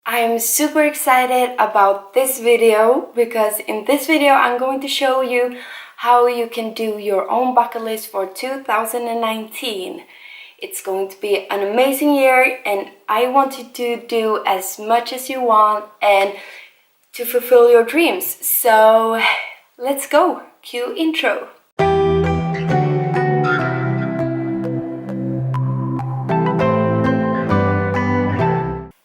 I'm super excited about this video because in this video I'm going to show you how you can do your own bucket list for 2019. It's going to be an amazing year and I want you to do as much as you want and to fulfill your dreams. So let's go. Cue intro.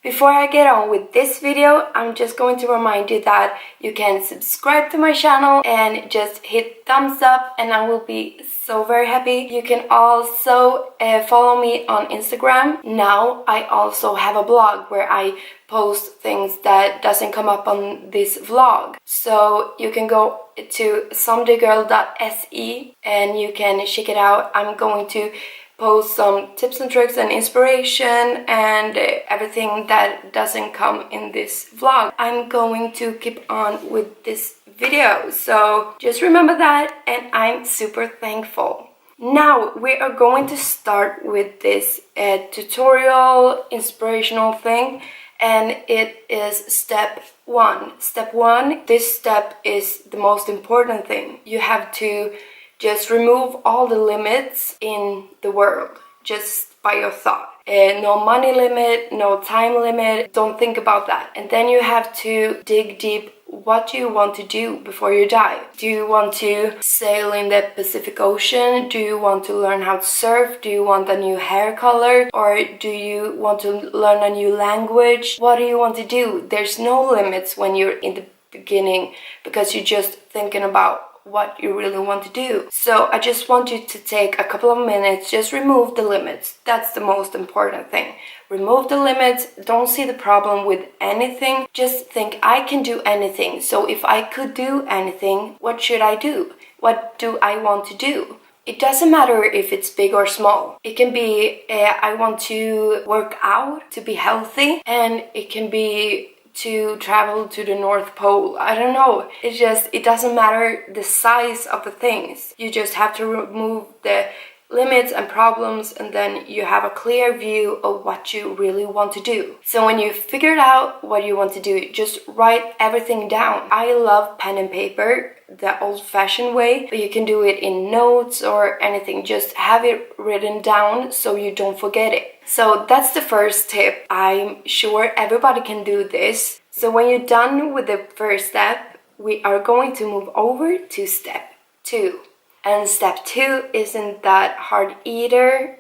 Before I get on with this video, I'm just going to remind you that you can subscribe to my channel and just hit thumbs up and I will be so very happy. You can also follow me on Instagram. Now I also have a blog where I post things that doesn't come up on this vlog. So you can go to somdaygirl.se and you can check it out. I'm going to post some tips and tricks and inspiration and everything that doesn't come in this vlog. I'm going to keep on with this video, so just remember that, and I'm super thankful. Now we are going to start with this tutorial inspirational thing, and it is step one. Step one, this step is the most important thing. You have to just remove all the limits in the world, just by your thought. No money limit, no time limit, don't think about that. And then you have to dig deep. What do you want to do before you die? Do you want to sail in the Pacific Ocean? Do you want to learn how to surf? Do you want a new hair color? Or do you want to learn a new language? What do you want to do? There's no limits when you're in the beginning because you're just thinking about what you really want to do. So I just want you to take a couple of minutes, just remove the limits. That's the most important thing. Remove the limits, don't see the problem with anything. Just think, I can do anything. So if I could do anything, what should I do? What do I want to do? It doesn't matter if it's big or small. It can be, I want to work out to be healthy, and it can be to travel to the North Pole. I don't know. It doesn't matter the size of the things. You just have to remove the limits and problems, and then you have a clear view of what you really want to do. So when you figured out what you want to do, just write everything down. I love pen and paper, the old-fashioned way, but you can do it in notes or anything. Just have it written down so you don't forget it. So that's the first tip. I'm sure everybody can do this. So when you're done with the first step, we are going to move over to step 2. And step 2 isn't that hard either.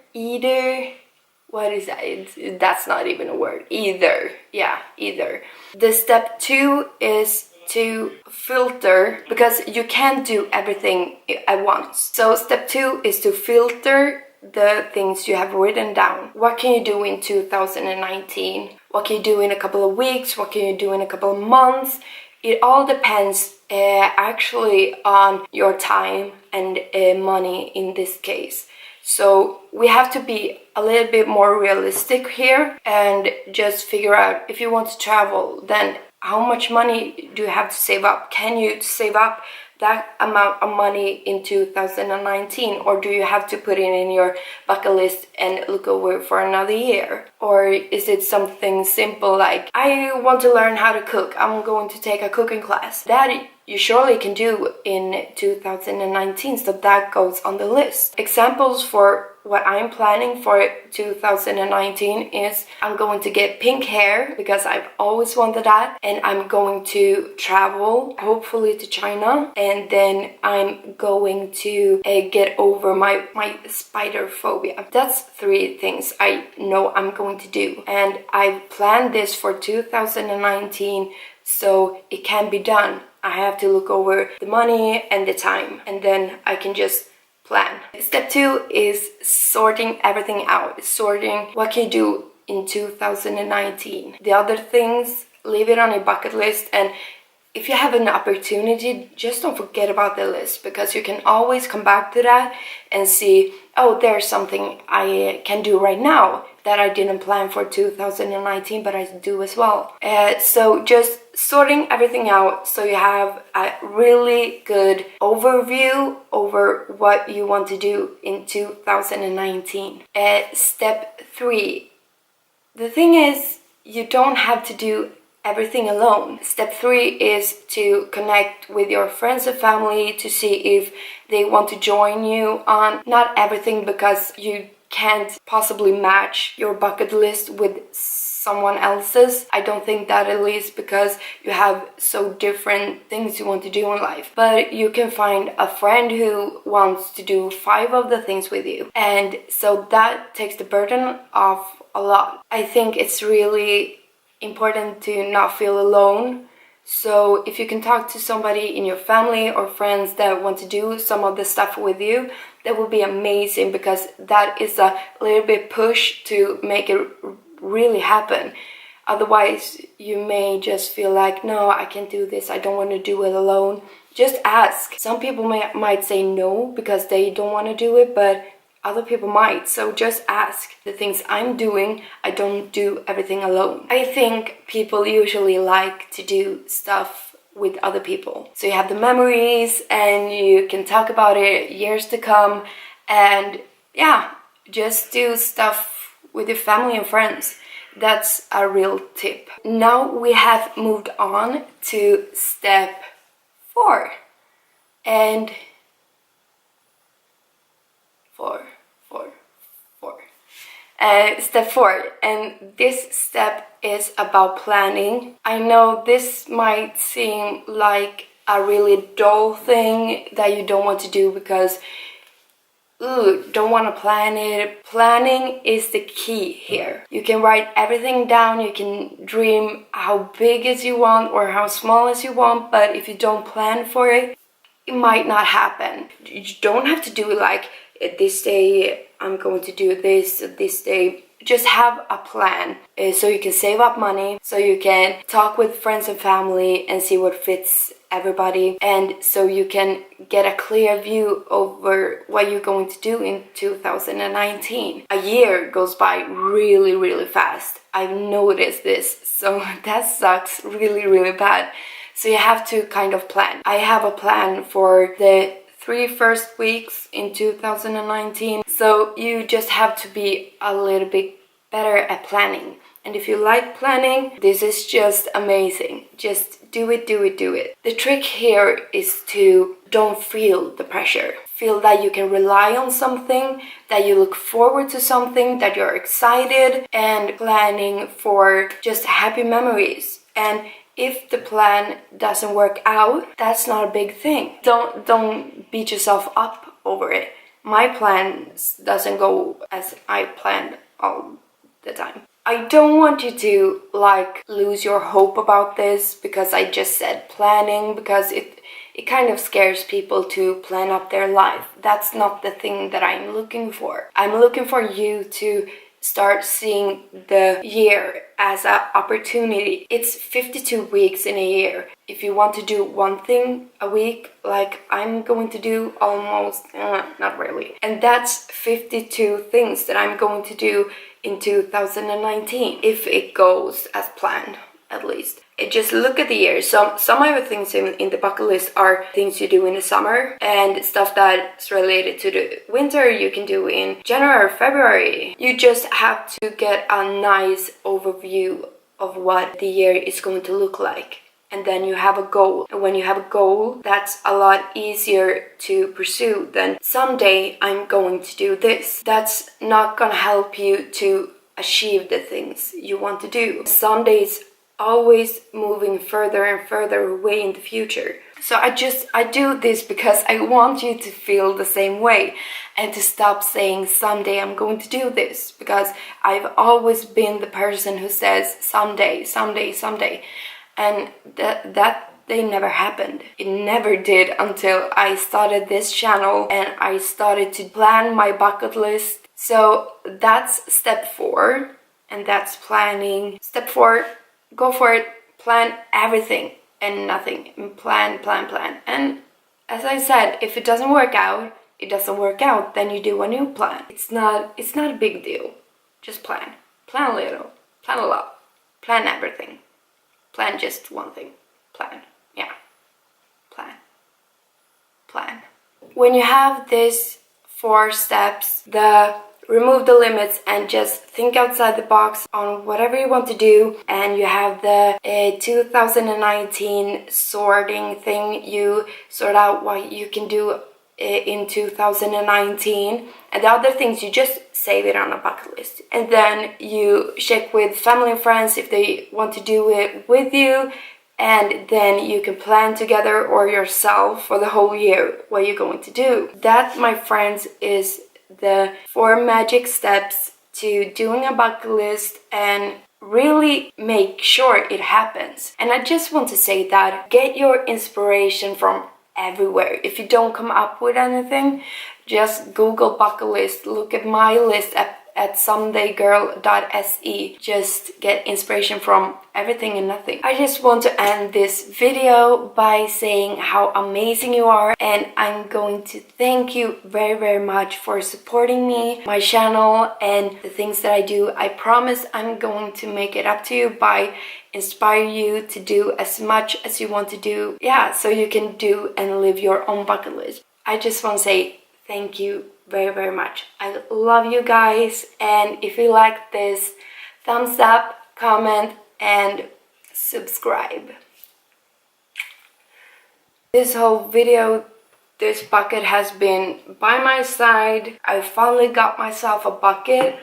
What is that? That's not even a word. Either. The step 2 is to filter, because you can't do everything at once. So step 2 is to filter the things you have written down. What can you do in 2019? What can you do in a couple of weeks? What can you do in a couple of months? It all depends actually on your time and money in this case. So we have to be a little bit more realistic here and just figure out, if you want to travel, then how much money do you have to save up? Can you save up that amount of money in 2019, or do you have to put it in your bucket list and look over for another year? Or is it something simple like, I want to learn how to cook, I'm going to take a cooking class? That you surely can do in 2019, so that goes on the list. Examples for what I'm planning for 2019 is I'm going to get pink hair because I've always wanted that, and I'm going to travel, hopefully to China, and then I'm going to get over my spider phobia. That's 3 things I know I'm going to do, and I've planned this for 2019 so it can be done. I have to look over the money and the time, and then I can just plan. Step 2 is sorting everything out. Sorting what can you do in 2019. The other things, leave it on your bucket list, and if you have an opportunity, just don't forget about the list, because you can always come back to that and see, oh, there's something I can do right now that I didn't plan for 2019, but I do as well. So just sorting everything out so you have a really good overview over what you want to do in 2019. Step 3. The thing is, you don't have to do everything alone. Step 3 is to connect with your friends and family to see if they want to join you on not everything, because you can't possibly match your bucket list with someone else's. I don't think that, at least because you have so different things you want to do in life. But you can find a friend who wants to do 5 of the things with you, and so that takes the burden off a lot. I think it's really important to not feel alone. So if you can talk to somebody in your family or friends that want to do some of the stuff with you, that would be amazing, because that is a little bit push to make it really happen. Otherwise, you may just feel like, no, I can't do this, I don't want to do it alone. Just ask. Some people might say no because they don't want to do it, but other people might, so just ask. The things I'm doing, I don't do everything alone. I think people usually like to do stuff with other people, so you have the memories and you can talk about it years to come. And yeah, just do stuff with your family and friends. That's a real tip. Now we have moved on to step 4, and step 4, and this step is about planning. I know this might seem like a really dull thing that you don't want to do because don't want to plan it. Planning is the key here. You can write everything down, you can dream how big as you want or how small as you want, but if you don't plan for it, it might not happen. You don't have to do it like, this day I'm going to do this day. Just have a plan, so you can save up money, so you can talk with friends and family and see what fits everybody, and so you can get a clear view over what you're going to do in 2019. A year goes by really, really fast. I've noticed this, so that sucks really bad. So you have to kind of plan. I have a plan for the 3 first weeks in 2019. So you just have to be a little bit better at planning. And if you like planning, this is just amazing. Just do it. The trick here is to don't feel the pressure. Feel that you can rely on something, that you look forward to something, that you're excited and planning for just happy memories. And if the plan doesn't work out, that's not a big thing. Don't beat yourself up over it. My plans doesn't go as I planned all the time. I don't want you to lose your hope about this because I just said planning, because it kind of scares people to plan up their life. That's not the thing that I'm looking for. I'm looking for you to start seeing the year as an opportunity. It's 52 weeks in a year. If you want to do one thing a week, like I'm going to do almost, not really. And that's 52 things that I'm going to do in 2019, if it goes as planned, at least. Just look at the year. Some of the things in the bucket list are things you do in the summer, and stuff that's related to the winter you can do in January or February. You just have to get a nice overview of what the year is going to look like. And then you have a goal. And when you have a goal, that's a lot easier to pursue than someday I'm going to do this. That's not gonna help you to achieve the things you want to do. Sunday's always moving further and further away in the future. So I do this because I want you to feel the same way and to stop saying someday I'm going to do this, because I've always been the person who says someday. And that they never happened. It never did until I started this channel and I started to plan my bucket list. So that's step 4, and that's planning. Step 4, go for it. Plan everything and nothing. Plan. And as I said, if it doesn't work out, it doesn't work out. Then you do a new plan. It's not a big deal. Just plan. Plan a little. Plan a lot. Plan everything. Plan just one thing. Plan. Yeah. Plan. When you have these 4 steps, the remove the limits and just think outside the box on whatever you want to do. And you have the 2019 sorting thing. You sort out what you can do in 2019, and the other things you just save it on a bucket list, and then you check with family and friends if they want to do it with you, and then you can plan together or yourself for the whole year what you're going to do. That, my friends, is the 4 magic steps to doing a bucket list and really make sure it happens. And I just want to say that get your inspiration from everywhere. If you don't come up with anything, just Google bucket list, look at my list at somedaygirl.se. Just get inspiration from everything and nothing. I just want to end this video by saying how amazing you are, and I'm going to thank you very, very much for supporting me, my channel, and the things that I do. I promise I'm going to make it up to you by inspire you to do as much as you want to do, so you can do and live your own bucket list. I just want to say thank you very, very much. I love you guys, and if you like this, thumbs up, comment, and subscribe. This whole video, this bucket has been by my side. I finally got myself a bucket.